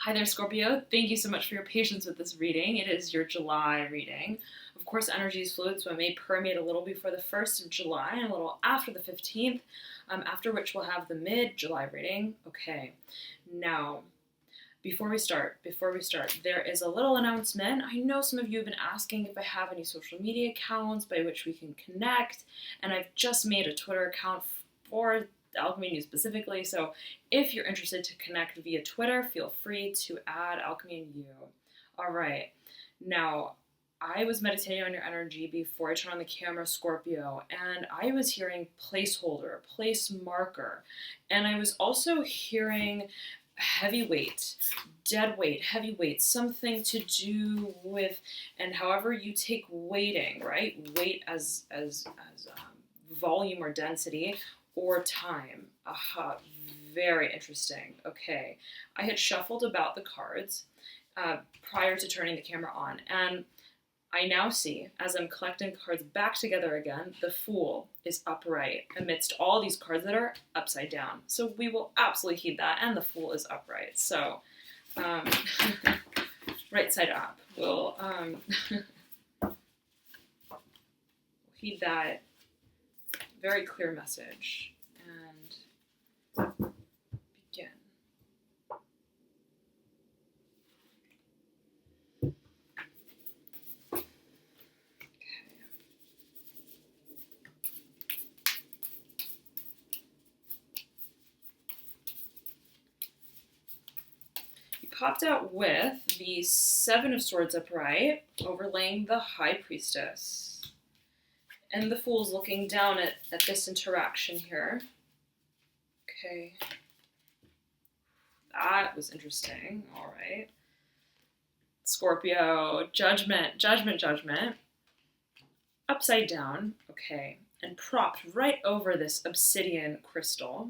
Hi there, Scorpio. Thank you so much for your patience with this reading. It is your July reading. Of course, energy is fluid, so it may permeate a little before the 1st of July and a little after the 15th, after which we'll have the mid-July reading. Okay, now, before we start, there is a little announcement. I know some of you have been asking if I have any social media accounts by which we can connect, and I've just made a Twitter account for Alchemy News specifically, so if you're interested to connect via Twitter, feel free to add Alchemy and you. All right, now I was meditating on your energy before I turned on the camera, Scorpio, and I was hearing placeholder, place marker, and I was also hearing heavyweight, dead weight, heavyweight, something to do with, and however you take weighting, right? Weight as volume or density, or time. Aha, very interesting. Okay, I had shuffled about the cards prior to turning the camera on, and I now see, as I'm collecting cards back together again, the Fool is upright amidst all these cards that are upside down. So we will absolutely heed that, and the Fool is upright. So, right side up. We'll heed that very clear message and begin. Okay. You popped out with the Seven of Swords upright, overlaying the High Priestess. And the Fool's looking down at this interaction here. Okay. That was interesting. All right. Scorpio, judgment. Upside down. Okay. And propped right over this obsidian crystal.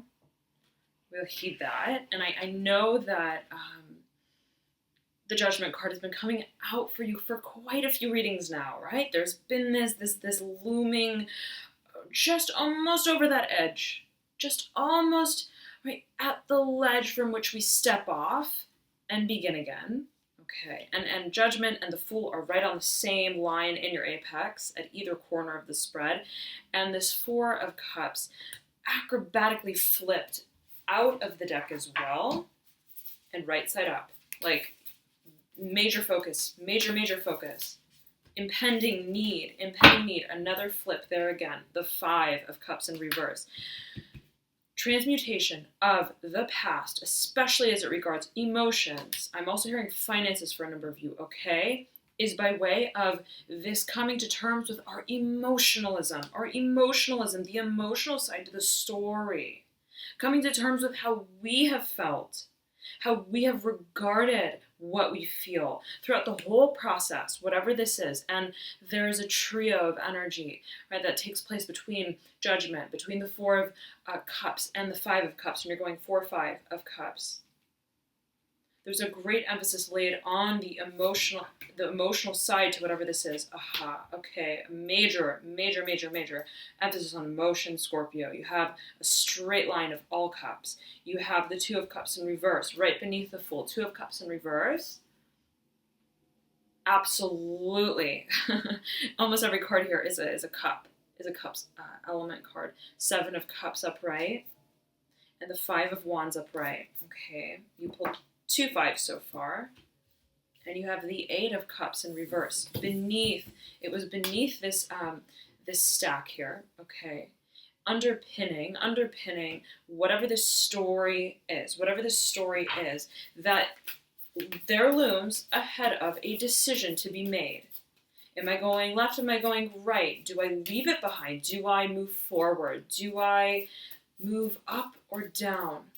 We'll heed that. And I know that the Judgment card has been coming out for you for quite a few readings now, right? There's been this looming, just almost over that edge, just almost right at the ledge from which we step off and begin again. Okay, and Judgment and the Fool are right on the same line in your apex at either corner of the spread, and this Four of Cups acrobatically flipped out of the deck as well, and right side up, like major focus, major focus. Impending need, another flip there again. The Five of Cups in reverse. Transmutation of the past, especially as it regards emotions. I'm also hearing finances for a number of you, okay? Is by way of this coming to terms with our emotionalism, the emotional side to the story. Coming to terms with how we have felt, how we have regarded what we feel throughout the whole process, whatever this is. And there is a trio of energy, right, that takes place between Judgment, between the Four of Cups and the Five of Cups, and you're going 4-5 of Cups. There's a great emphasis laid on the emotional side to whatever this is. Aha, okay, major emphasis on emotion, Scorpio. You have a straight line of all cups. You have the Two of Cups in reverse, right beneath the Fool. Two of Cups in reverse. Absolutely. Almost every card here is a cup, is a cups element card. Seven of Cups upright, and the Five of Wands upright. Okay, you pulled 2 5s so far, and you have the Eight of Cups in reverse. Beneath this this stack here. Okay, underpinning whatever this story is, that there looms ahead of a decision to be made. Am I going left? Am I going right? Do I leave it behind? Do I move forward? Do I move up or down?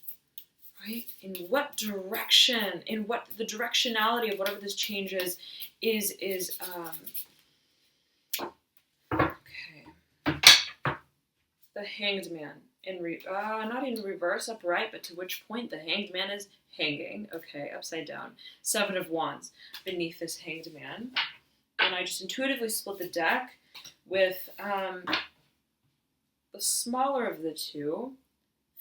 Right? In what direction? In what the directionality of whatever this change is okay. The Hanged Man not in reverse upright, but to which point the Hanged Man is hanging. Okay, upside down. Seven of Wands beneath this Hanged Man, and I just intuitively split the deck with the smaller of the two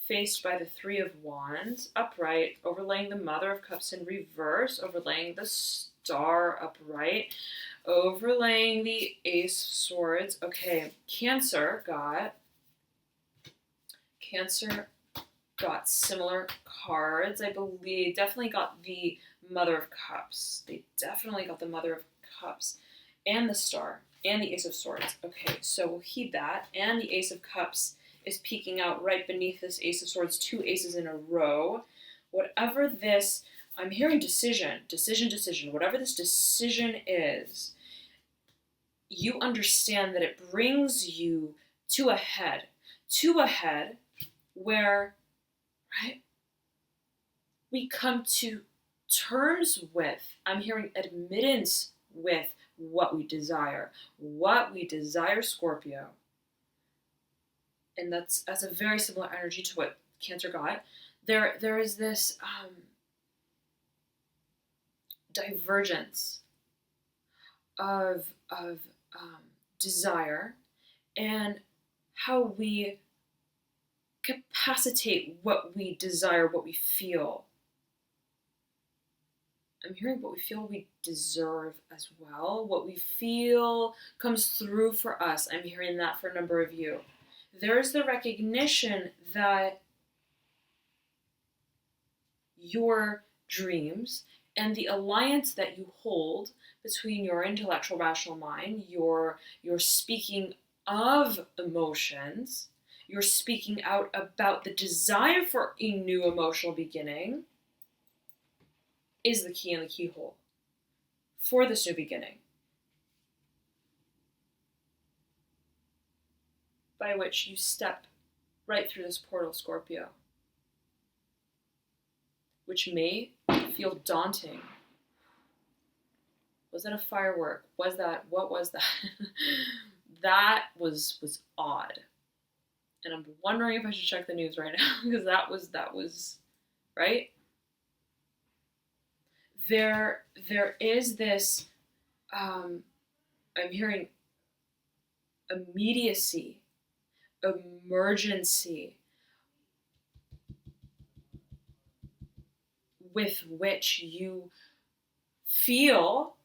faced by the Three of Wands, upright, overlaying the Mother of Cups in reverse, overlaying the Star upright, overlaying the Ace of Swords. Okay, Cancer got similar cards. I believe definitely got the Mother of Cups. They definitely got the Mother of Cups and the Star and the Ace of Swords. Okay, so we'll heed that. And the Ace of Cups is peeking out right beneath this Ace of Swords, 2 aces in a row. Whatever this, I'm hearing decision. Whatever this decision is, you understand that it brings you to a head where, right, we come to terms with, I'm hearing admittance with what we desire, Scorpio. And that's a very similar energy to what Cancer got. There is this divergence of desire and how we capacitate what we desire, what we feel. I'm hearing what we feel we deserve as well. What we feel comes through for us. I'm hearing that for a number of you. There's the recognition that your dreams and the alliance that you hold between your intellectual rational mind, your speaking of emotions, you're speaking out about the desire for a new emotional beginning, is the key and the keyhole for this new beginning, by which you step right through this portal, Scorpio, which may feel daunting. Was that a firework? What was that? That was odd. And I'm wondering if I should check the news right now, because that was, right? There is this, I'm hearing immediacy, emergency, with which you feel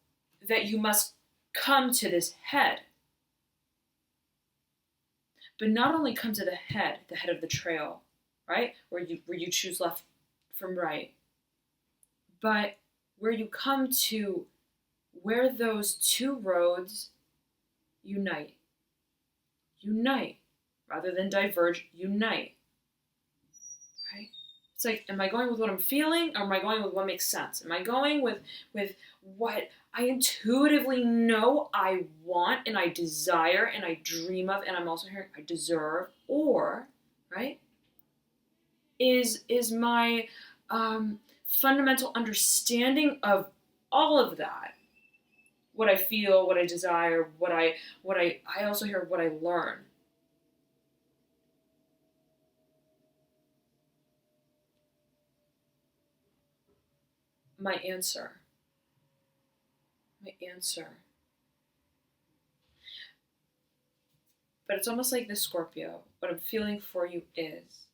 that you must come to this head. But not only come to the head of the trail, right? Where you choose left from right, but where you come to where those two roads unite. Unite. Rather than diverge, unite. Right? It's like, am I going with what I'm feeling, or am I going with what makes sense? Am I going with what I intuitively know I want and I desire and I dream of, and I'm also hearing I deserve, or, right, is my fundamental understanding of all of that, what I feel, what I desire, what I also hear what I learn. My answer. But it's almost like this, Scorpio, what I'm feeling for you is,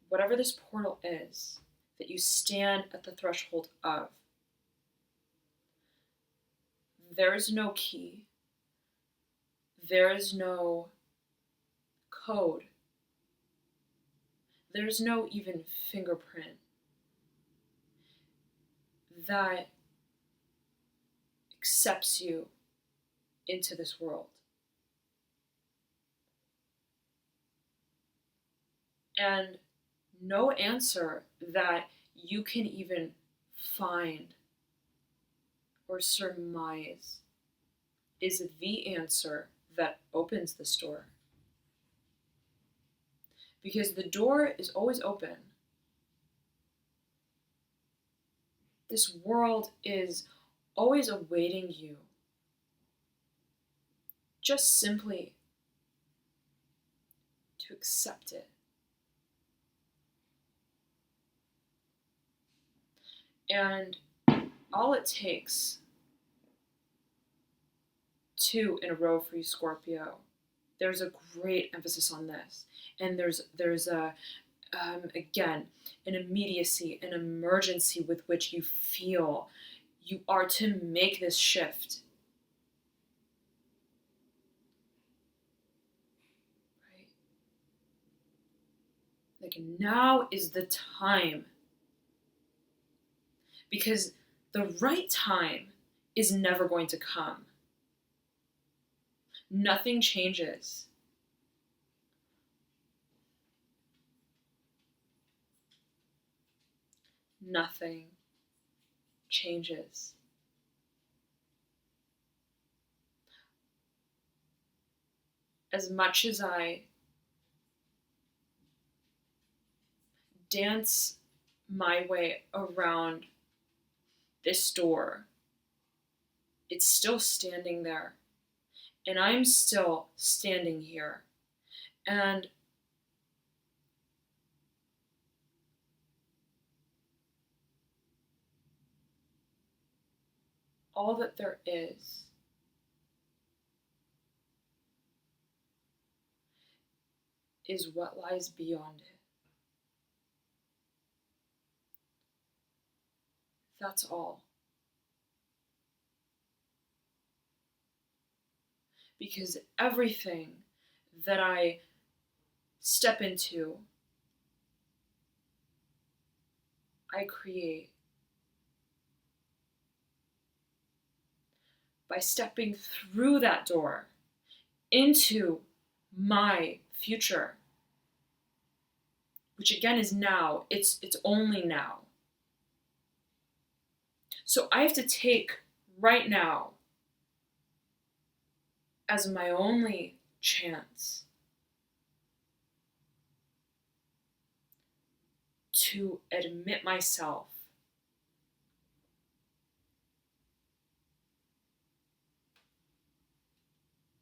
whatever this portal is that you stand at the threshold of, there is no key, there is no code, there's no even fingerprint that accepts you into this world. And no answer that you can even find or surmise is the answer that opens this door. Because the door is always open. This world is always awaiting you. Just simply to accept it. And all it takes, 2 in a row for you, Scorpio. There's a great emphasis on this. And there's a again, an immediacy, an emergency with which you feel you are to make this shift. Right? Like, now is the time. Because the right time is never going to come. Nothing changes. Nothing changes. As much as I dance my way around this door, it's still standing there. And I'm still standing here. And all that there is what lies beyond it. That's all. Because everything that I step into, I create by stepping through that door into my future, which again is now. It's only now. So I have to take right now as my only chance to admit myself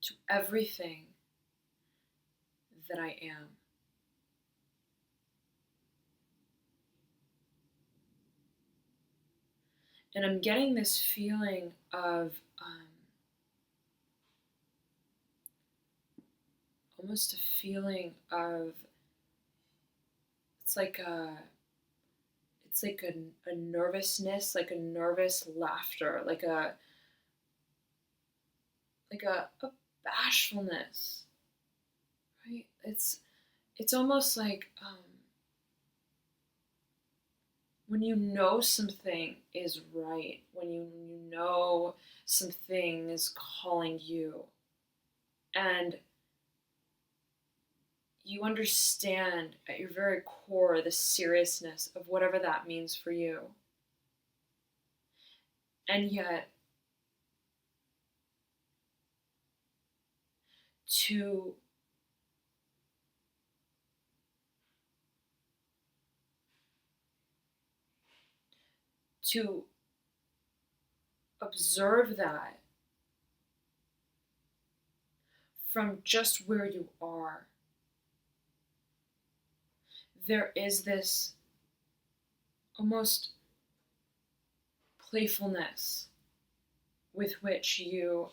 to everything that I am. And I'm getting this feeling of almost a feeling of, it's like a nervousness, like a nervous laughter, like a bashfulness, right? It's almost like when you know something is right, when you know something is calling you, and you understand at your very core the seriousness of whatever that means for you. And yet, to observe that from just where you are, there is this almost playfulness with which you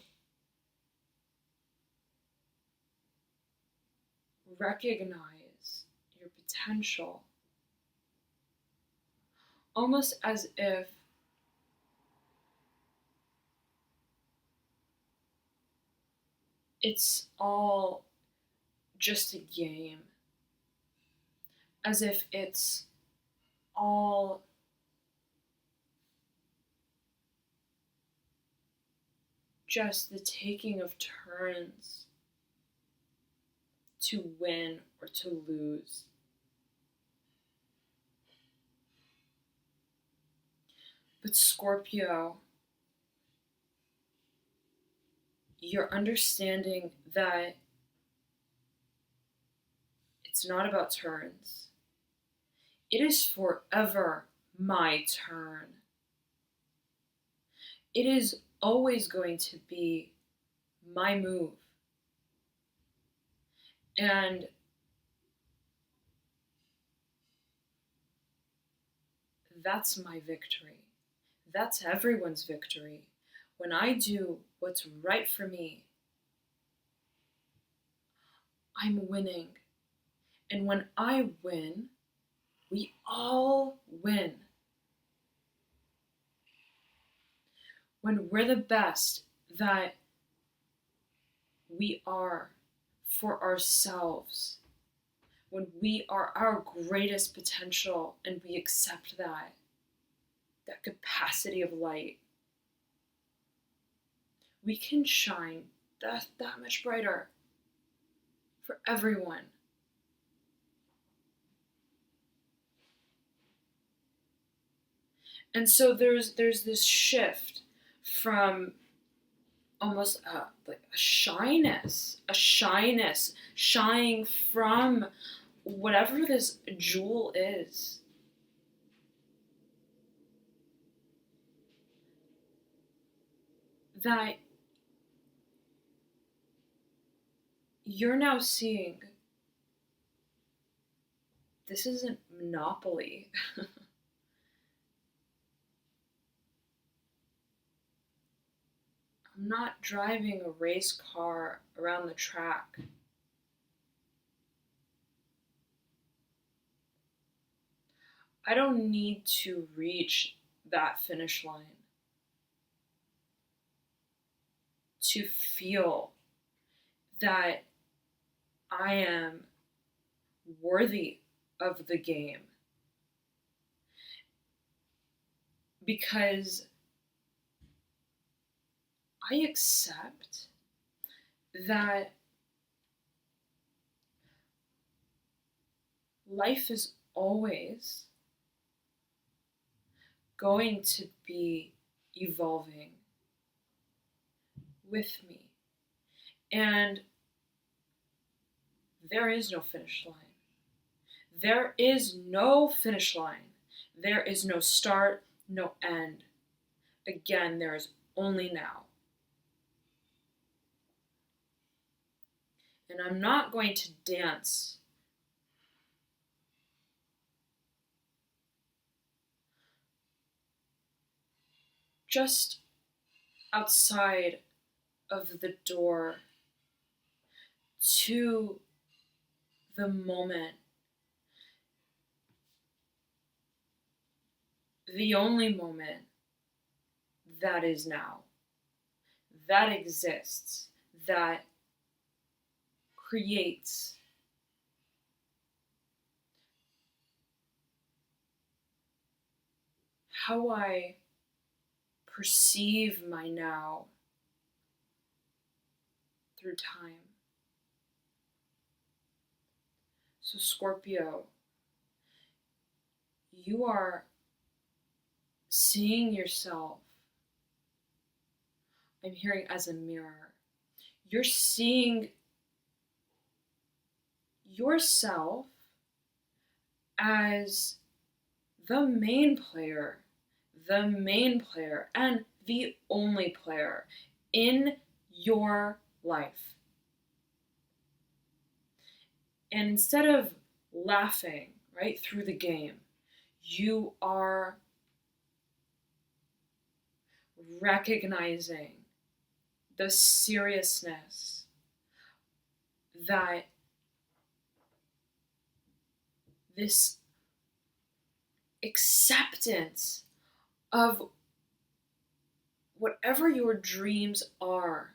recognize your potential, almost as if it's all just a game, as if it's all just the taking of turns to win or to lose. But Scorpio, you're understanding that it's not about turns. It is forever my turn. It is always going to be my move. And that's my victory. That's everyone's victory. When I do what's right for me, I'm winning. And when I win, We all win. When we're the best that we are for ourselves, when we are our greatest potential and we accept that capacity of light, we can shine that much brighter for everyone. And so there's this shift from almost like a shyness, shying from whatever this jewel is. That you're now seeing this isn't Monopoly. I'm not driving a race car around the track. I don't need to reach that finish line to feel that I am worthy of the game. Because I accept that life is always going to be evolving with me. And there is no finish line. There is no finish line. There is no start, no end. Again, there is only now. And I'm not going to dance just outside of the door to the moment, the only moment that is now, that exists, that creates how I perceive my now through time. So Scorpio, you are seeing yourself, I'm hearing, as a mirror. You're seeing yourself as the main player, and the only player in your life. And instead of laughing right through the game, you are recognizing the seriousness that this acceptance of whatever your dreams are,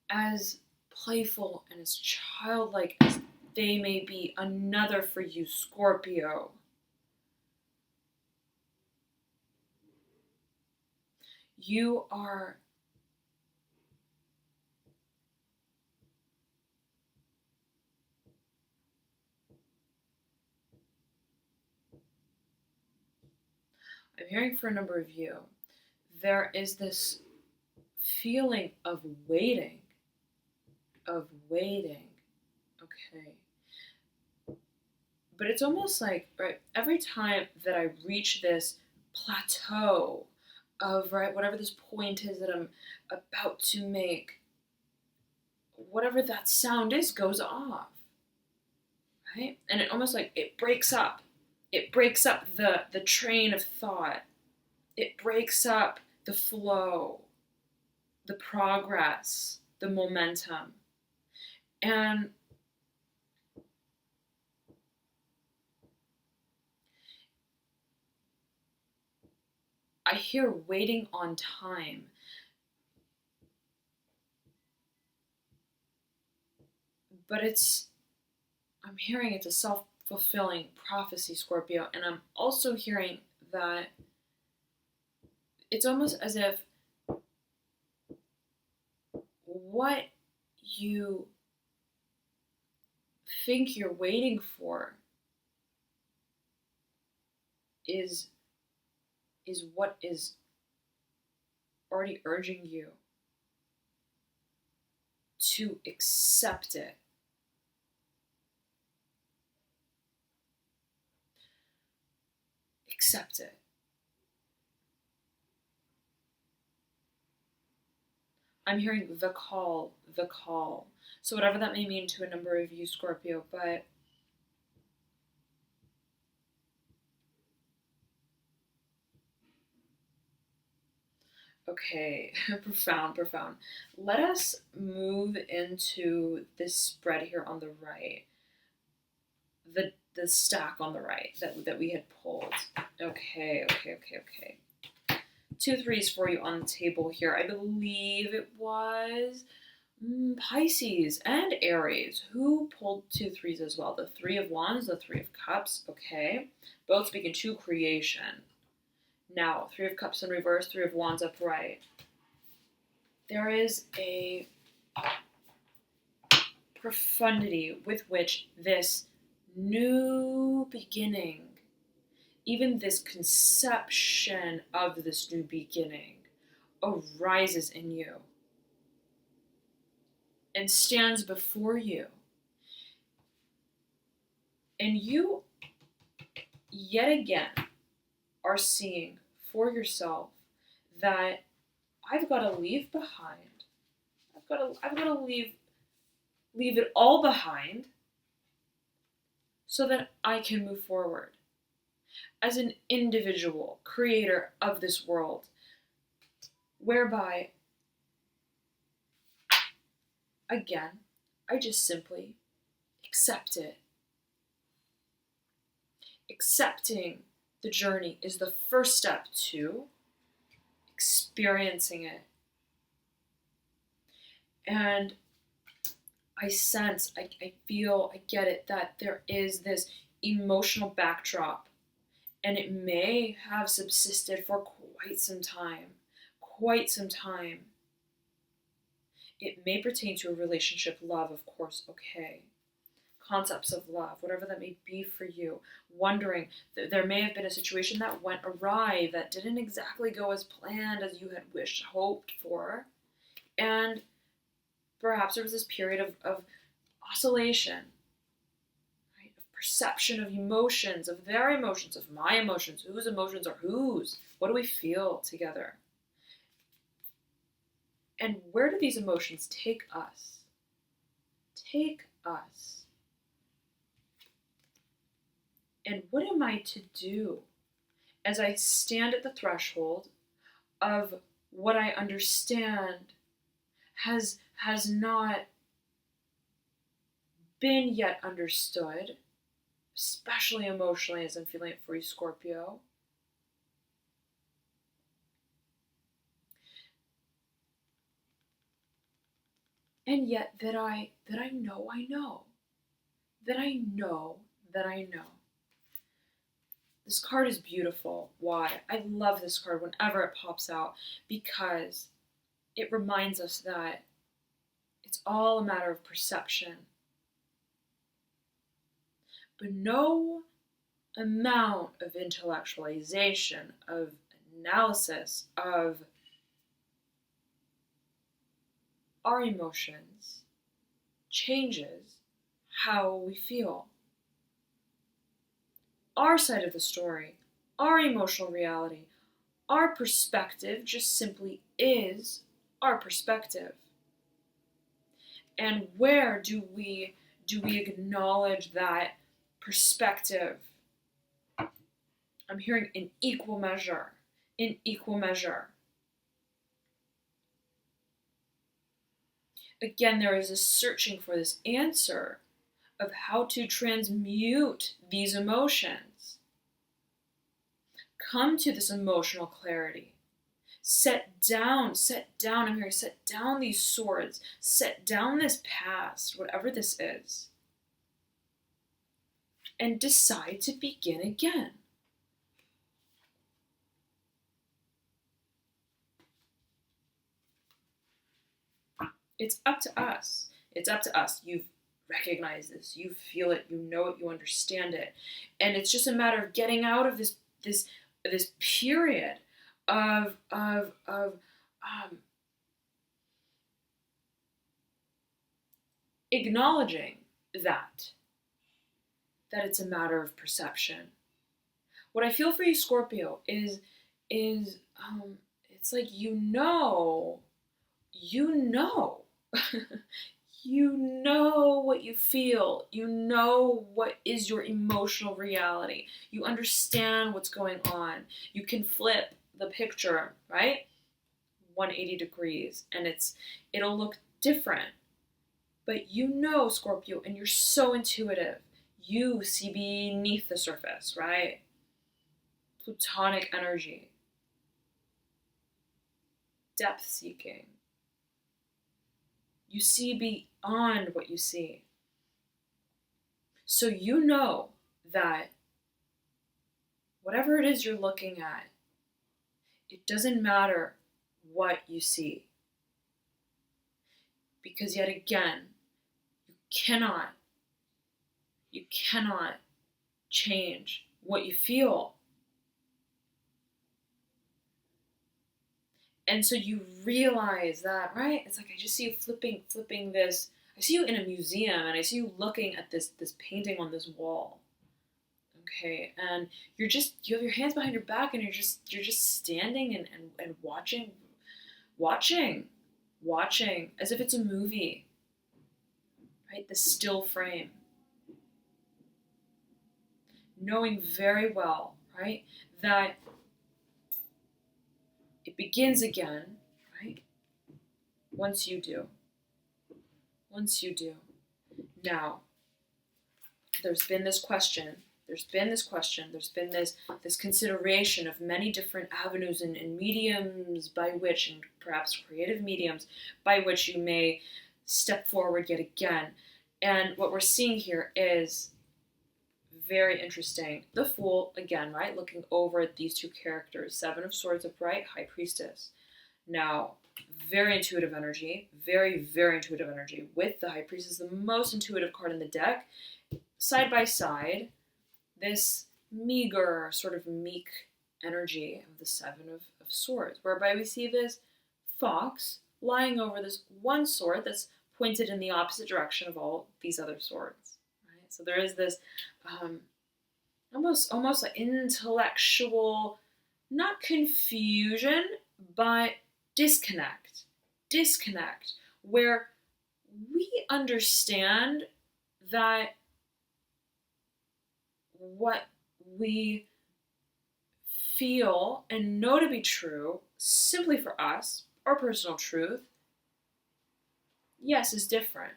as playful and as childlike as they may be, another for you, Scorpio. You are I'm hearing for a number of you, there is this feeling of waiting, okay. But it's almost like, right, every time that I reach this plateau of, right, whatever this point is that I'm about to make, whatever that sound is goes off, right? And it almost like it breaks up. It breaks up the train of thought. It breaks up the flow, the progress, the momentum. And I hear waiting on time. But I'm hearing it's a self-fulfilling prophecy, Scorpio, and I'm also hearing that it's almost as if what you think you're waiting for is what is already urging you to accept it. Accept it. I'm hearing the call, the call. So whatever that may mean to a number of you, Scorpio, but okay, profound, profound. Let us move into this spread here on the right. The stack on the right that we had pulled. Okay. 2 threes for you on the table here. I believe it was Pisces and Aries. Who pulled 2 threes as well? The 3 of Wands, the 3 of Cups. Okay. Both speaking to creation. Now, 3 of Cups in reverse, 3 of Wands upright. There is a profundity with which this new beginning, even this conception of this new beginning, arises in you and stands before you. And you, yet again, are seeing for yourself that I've got to leave behind. I've got to leave it all behind so that I can move forward as an individual creator of this world, whereby, again, I just simply accept it. Accepting the journey is the first step to experiencing it. And I sense, I feel, I get it, that there is this emotional backdrop, and it may have subsisted for quite some time. It may pertain to a relationship, love, of course, okay. Concepts of love, whatever that may be for you. Wondering, there may have been a situation that went awry, that didn't exactly go as planned, as you had wished, hoped for. And perhaps there was this period of oscillation, right? Of perception of emotions, of their emotions, of my emotions, whose emotions are whose. What do we feel together? And where do these emotions take us? Take us. And what am I to do as I stand at the threshold of what I understand has not been yet understood, especially emotionally, as I'm feeling it for you, Scorpio? And yet that I know I know. That I know that I know. This card is beautiful. Why? I love this card whenever it pops out, because it reminds us that it's all a matter of perception. But no amount of intellectualization, of analysis, of our emotions changes how we feel. Our side of the story, our emotional reality, our perspective just simply is our perspective. And where do we acknowledge that perspective? I'm hearing in equal measure. In equal measure. Again, there is a searching for this answer of how to transmute these emotions. come to this emotional clarity. Set down, I'm here, set down these swords, set down this past, whatever this is, and decide to begin again. It's up to us. It's up to us. You've recognized this, you feel it, you know it, you understand it. And it's just a matter of getting out of this period of acknowledging that it's a matter of perception. What I feel for you, Scorpio, is it's like you know you know what you feel, you know what is your emotional reality, you understand what's going on, you can flip the picture, right, 180 degrees, and it'll look different. But you know, Scorpio, and you're so intuitive, you see beneath the surface, right? Plutonic energy, depth seeking. You see beyond what you see. So you know that whatever it is you're looking at, it doesn't matter what you see. Because yet again, you cannot change what you feel. And so you realize that, right? It's like I just see you flipping this. I see you in a museum, and I see you looking at this painting on this wall. Okay, and you have your hands behind your back, and you're just standing and watching as if it's a movie, right? The still frame, knowing very well, right, that it begins again, right? Once you do. Now, there's been this consideration of many different avenues and mediums by which, and perhaps creative mediums, by which you may step forward yet again. And what we're seeing here is very interesting. The Fool, again, right? Looking over at these two characters. Seven of Swords upright, High Priestess. Now, very intuitive energy. Very, very intuitive energy. With the High Priestess, the most intuitive card in the deck. Side by side, this meager, sort of meek energy of the Seven of Swords. Whereby we see this fox lying over this one sword that's pointed in the opposite direction of all these other swords. So there is this almost like intellectual, not confusion, but disconnect, where we understand that what we feel and know to be true, simply for us, our personal truth, yes, is different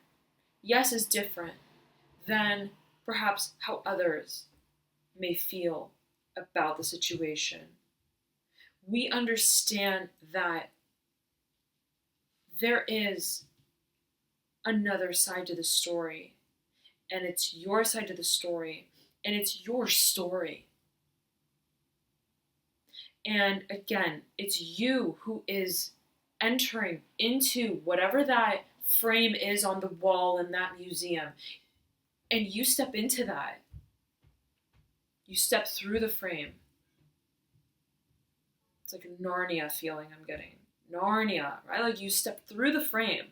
than perhaps how others may feel about the situation. We understand that there is another side to the story, and it's your side to the story, and it's your story. And again, it's you who is entering into whatever that frame is on the wall in that museum. And you step into that. You step through the frame. It's like a Narnia feeling I'm getting. Narnia, right? Like you step through the frame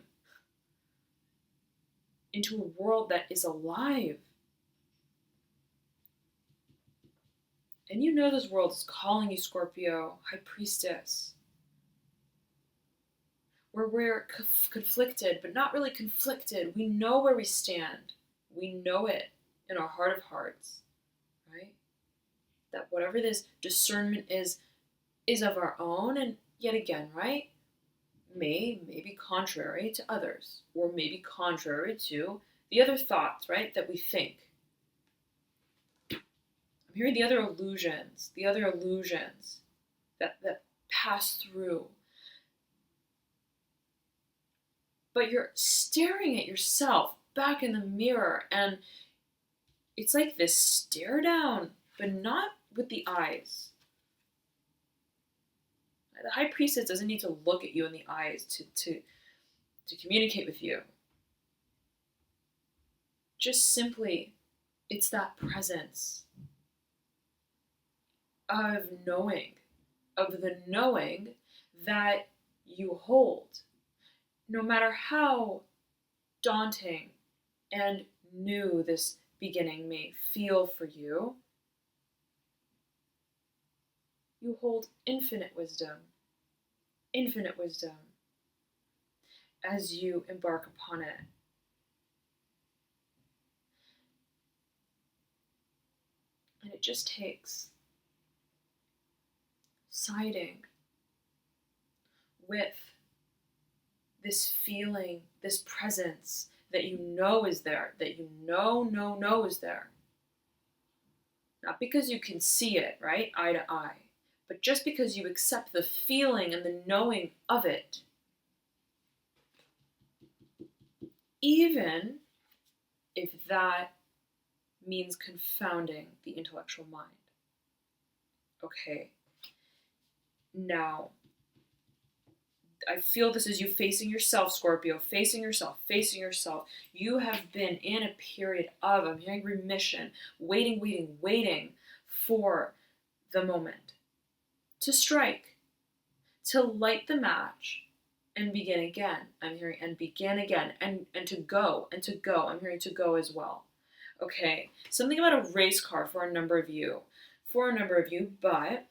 into a world that is alive. And you know this world is calling you, Scorpio, High Priestess. Where we're conflicted, but not really conflicted. We know where we stand. We know it in our heart of hearts, right? That whatever this discernment is of our own, and yet again, right? May be contrary to others, or may be contrary to the other thoughts, right, that we think. I'm hearing the other illusions that pass through. But you're staring at yourself back in the mirror, and it's like this stare down, but not with the eyes. The high priestess doesn't need to look at you in the eyes to communicate with you. Just simply, it's that presence of knowing, of the knowing that you hold. No matter how daunting and new this beginning may feel for you, you hold infinite wisdom as you embark upon it. And it just takes siding with this feeling, this presence that you know is there, that you know is there. Not because you can see it, right, eye to eye, but just because you accept the feeling and the knowing of it. Even if that means confounding the intellectual mind. Okay. Now, I feel this is you facing yourself, Scorpio, facing yourself. You have been in a period of, I'm hearing remission, waiting for the moment to strike, to light the match and begin again. I'm hearing and begin again and to go. I'm hearing to go as well. Okay, something about a race car for a number of you, but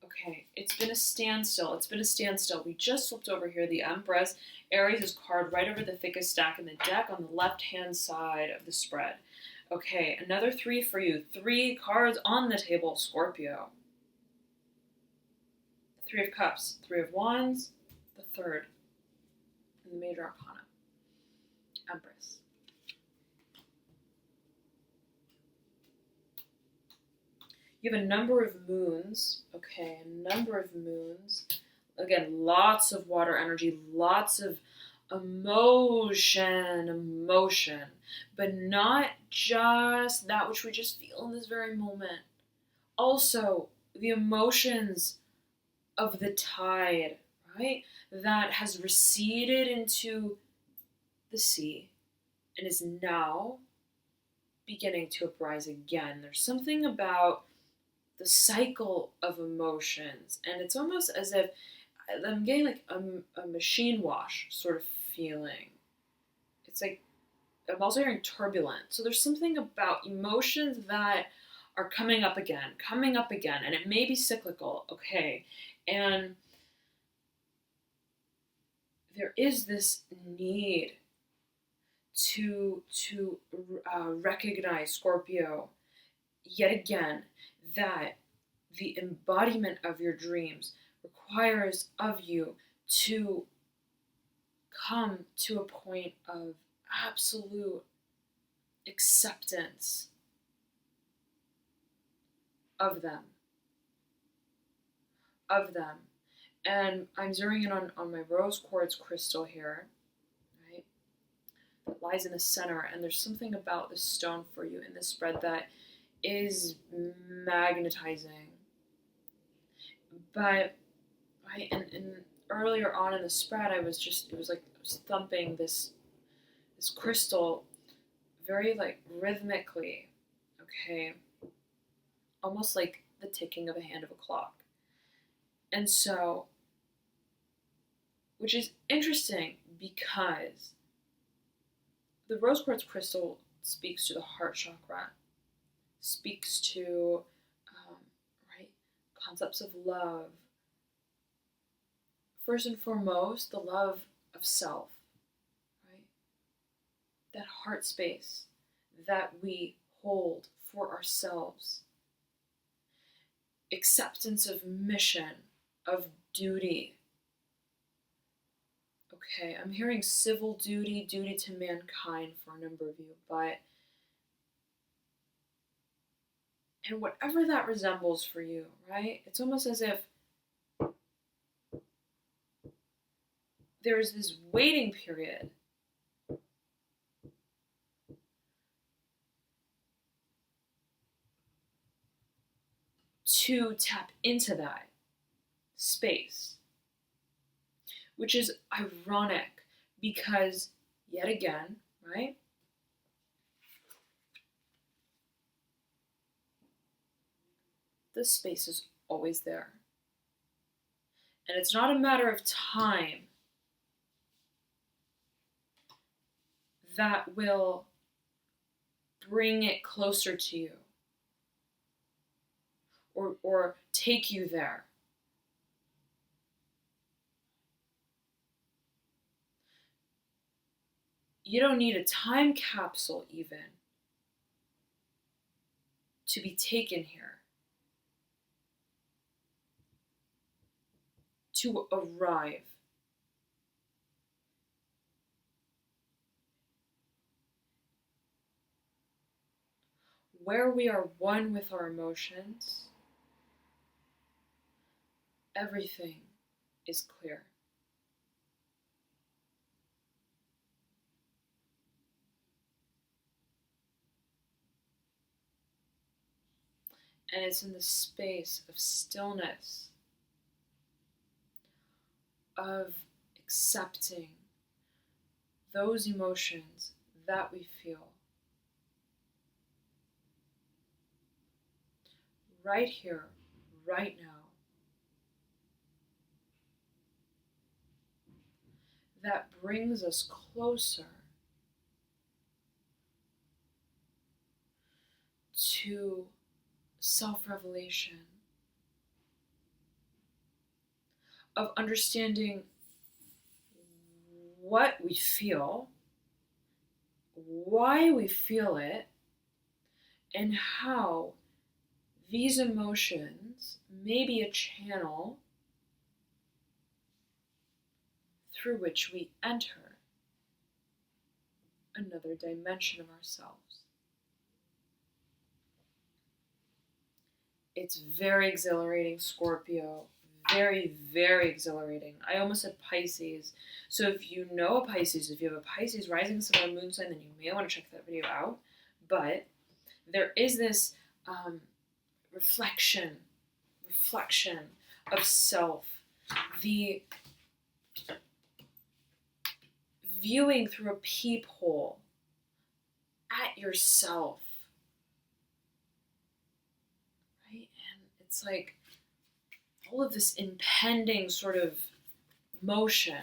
okay, it's been a standstill. We just flipped over here the Empress. Aries is card right over the thickest stack in the deck on the left-hand side of the spread. Okay, another 3 for you. 3 cards on the table, Scorpio. 3 of Cups, 3 of Wands, the 3rd, and the Major Arcana. Empress. You have a number of moons. Okay, a number of moons. Again, lots of water energy, lots of emotion, but not just that which we just feel in this very moment. Also, the emotions of the tide, right? That has receded into the sea and is now beginning to uprise again. There's something about the cycle of emotions, and it's almost as if I'm getting like a machine wash sort of feeling. It's like I'm also hearing turbulent. So there's something about emotions that are coming up again, and it may be cyclical, okay? And there is this need to recognize, Scorpio, yet again, that the embodiment of your dreams requires of you to come to a point of absolute acceptance of them. And I'm zeroing in on my rose quartz crystal here, right? That lies in the center, and there's something about this stone for you in this spread that is magnetizing. But right, and earlier on in the spread, it was like I was thumping this crystal very like rhythmically, okay, almost like the ticking of a hand of a clock. And so, which is interesting because the rose quartz crystal speaks to the heart chakra, speaks to right, concepts of love. First and foremost, the love of self, right? That heart space that we hold for ourselves. Acceptance of mission, of duty. Okay, I'm hearing civil duty, duty to mankind for a number of you, and whatever that resembles for you, right? It's almost as if there's this waiting period to tap into that space, which is ironic because, yet again, right? This space is always there. And it's not a matter of time that will bring it closer to you or take you there. You don't need a time capsule even to be taken here, to arrive. Where we are one with our emotions, everything is clear. And it's in the space of stillness, of accepting those emotions that we feel right here, right now, that brings us closer to self-revelation, of understanding what we feel, why we feel it, and how these emotions may be a channel through which we enter another dimension of ourselves. It's very exhilarating, Scorpio. Very, very exhilarating. I almost said Pisces. So if you know a Pisces, if you have a Pisces rising, sun, or moon sign, then you may want to check that video out. But there is this reflection of self, the viewing through a peephole at yourself, right? And it's like all of this impending sort of motion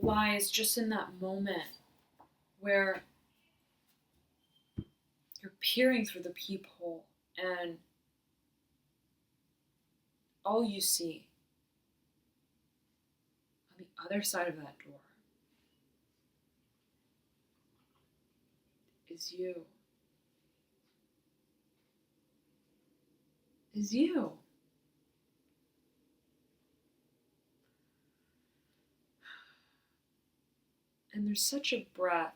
lies just in that moment where you're peering through the peephole and all you see on the other side of that door is you. Is you. And there's such a breath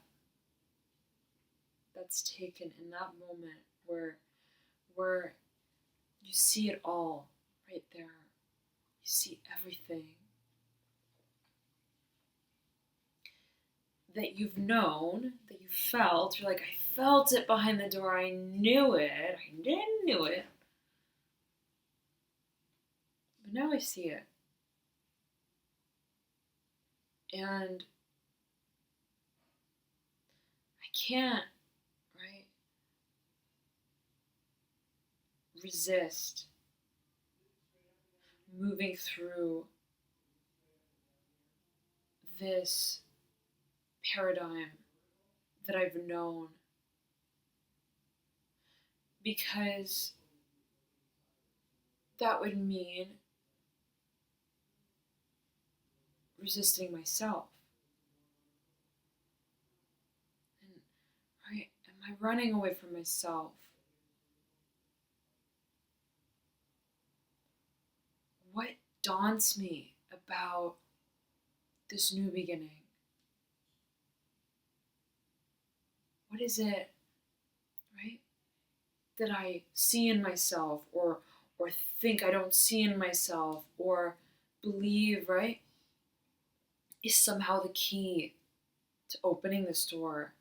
that's taken in that moment where you see it all right there. You see everything that you've known, that you felt. You're like, I felt it behind the door. I knew it. I knew it. But now I see it. And I can't, right, resist moving through this paradigm that I've known, because that would mean resisting myself. And right, am I running away from myself? What daunts me about this new beginning? What is it, right, that I see in myself or think I don't see in myself or believe, right, is somehow the key to opening this door?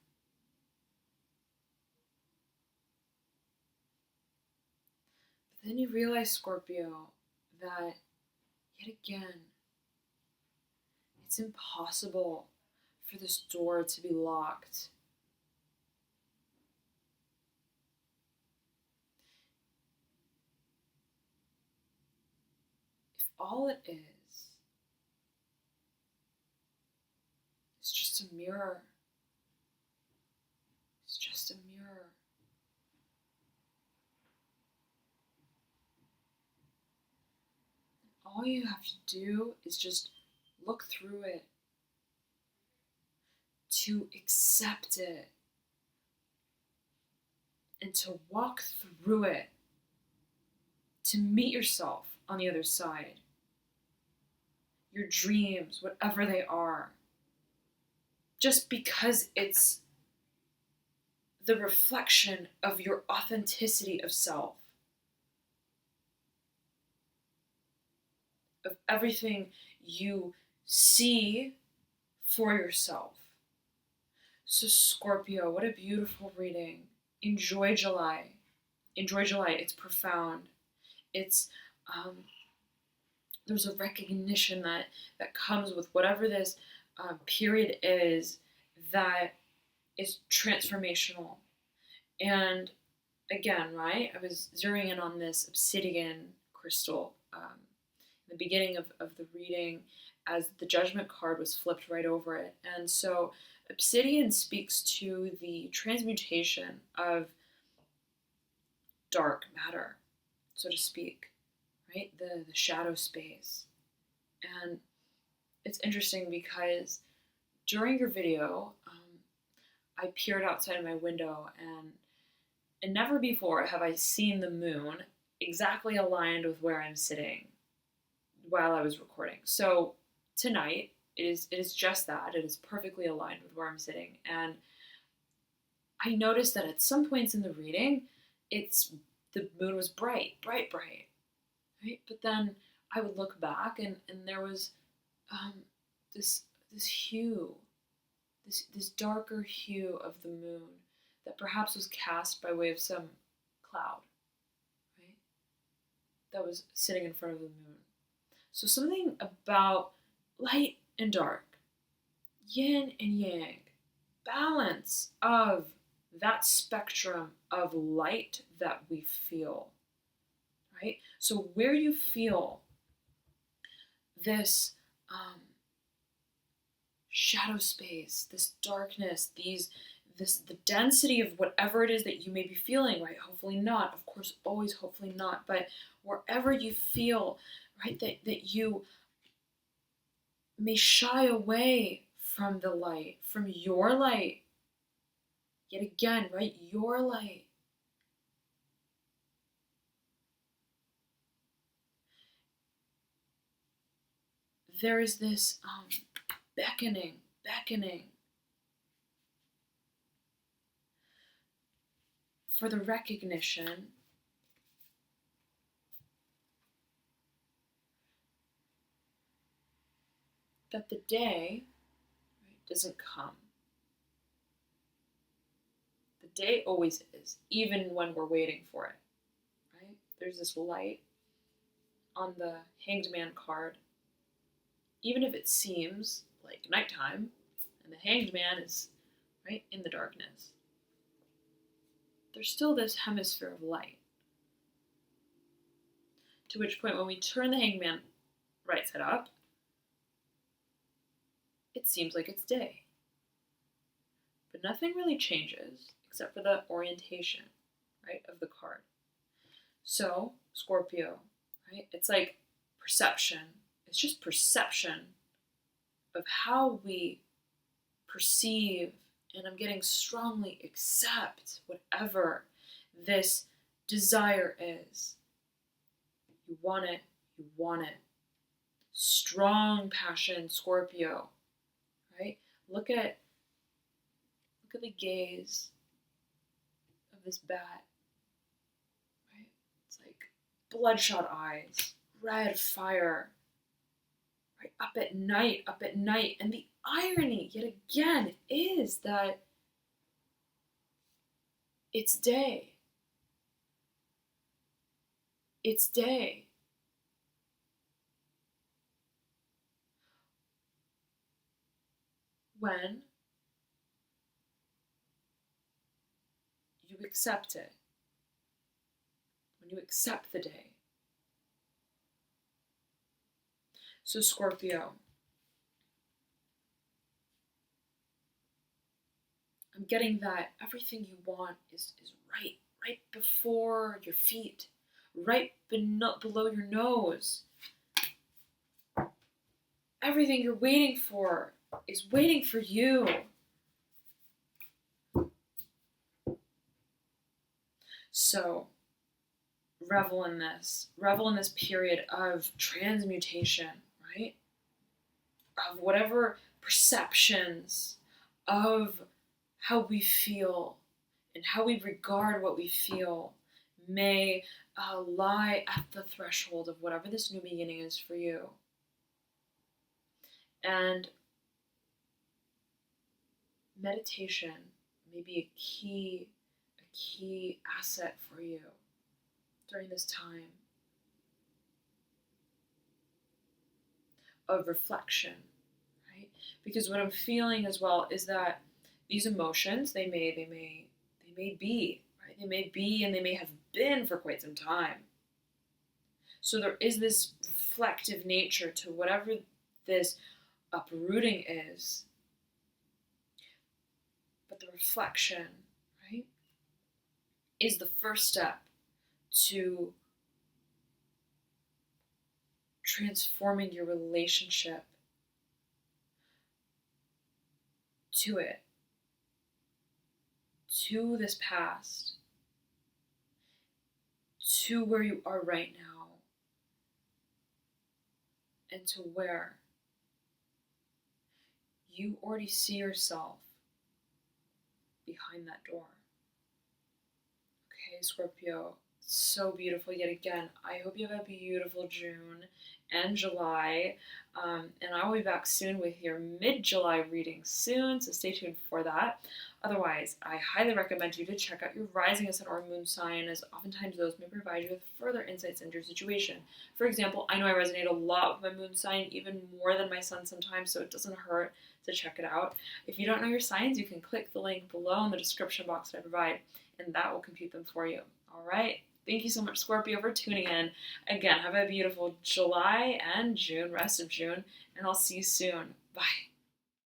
But then you realize, Scorpio, that yet again, it's impossible for this door to be locked. If all it is just a mirror, it's just a mirror. All you have to do is just look through it, to accept it, and to walk through it, to meet yourself on the other side. Your dreams, whatever they are, just because it's the reflection of your authenticity of self, of everything you see for yourself. So Scorpio, what a beautiful reading. Enjoy July. Enjoy July. It's profound. It's there's a recognition that comes with whatever this period is, that is transformational. And again, right, I was zeroing in on this obsidian crystal in the beginning of the reading as the judgment card was flipped right over it. And so obsidian speaks to the transmutation of dark matter, so to speak, right? The shadow space. And it's interesting because during your video, I peered outside my window and never before have I seen the moon exactly aligned with where I'm sitting while I was recording. So tonight, it is just that. It is perfectly aligned with where I'm sitting. And I noticed that at some points in the reading, the moon was bright, bright, bright, right? But then I would look back and there was this hue, this darker hue of the moon that perhaps was cast by way of some cloud, right? That was sitting in front of the moon. So something about light and dark, yin and yang, balance of that spectrum of light that we feel, right? So where you feel this shadow space, this darkness, the density of whatever it is that you may be feeling, right? Hopefully not, of course, always hopefully not, but wherever you feel, right, that you may shy away from the light, from your light, yet again, right, your light. There is this beckoning for the recognition that the day, right, doesn't come. The day always is, even when we're waiting for it, right? There's this light on the Hanged Man card, even if it seems like nighttime and the Hanged Man is right in the darkness. There's still this hemisphere of light. To which point, when we turn the Hanged Man right side up, it seems like it's day. But nothing really changes except for the orientation, right, of the card. So, Scorpio, right, it's like perception. It's just perception of how we perceive, and I'm getting strongly accept whatever this desire is. You want it, you want it. strong passion, Scorpio, right? Look at the gaze of this bat, right? It's like bloodshot eyes, red fire, right? Up at night. And the irony, yet again, is that it's day. It's day. When you accept it, when you accept the day. So Scorpio, I'm getting that everything you want is right before your feet, right below your nose. Everything you're waiting for is waiting for you. So revel in this period of transmutation, right? Of whatever perceptions of how we feel and how we regard what we feel may lie at the threshold of whatever this new beginning is for you. And meditation may be a key asset for you during this time of reflection, right? Because what I'm feeling as well is that these emotions, they may be, right? They may be and they may have been for quite some time. So there is this reflective nature to whatever this uprooting is. But the reflection, right, is the first step to transforming your relationship to it, to this past, to where you are right now, and to where you already see yourself behind that door. Okay, Scorpio, so beautiful yet again. I hope you have a beautiful June and July, and I will be back soon with your mid-July reading soon, so stay tuned for that. Otherwise, I highly recommend you to check out your rising, ascendant, or moon sign, as oftentimes those may provide you with further insights into your situation. For example, I know I resonate a lot with my moon sign, even more than my sun sometimes, so it doesn't hurt to check it out. If you don't know your signs, you can click the link below in the description box that I provide, and that will compute them for you. All right? Thank you so much, Scorpio, for tuning in. Again, have a beautiful July and June, rest of June, and I'll see you soon. Bye.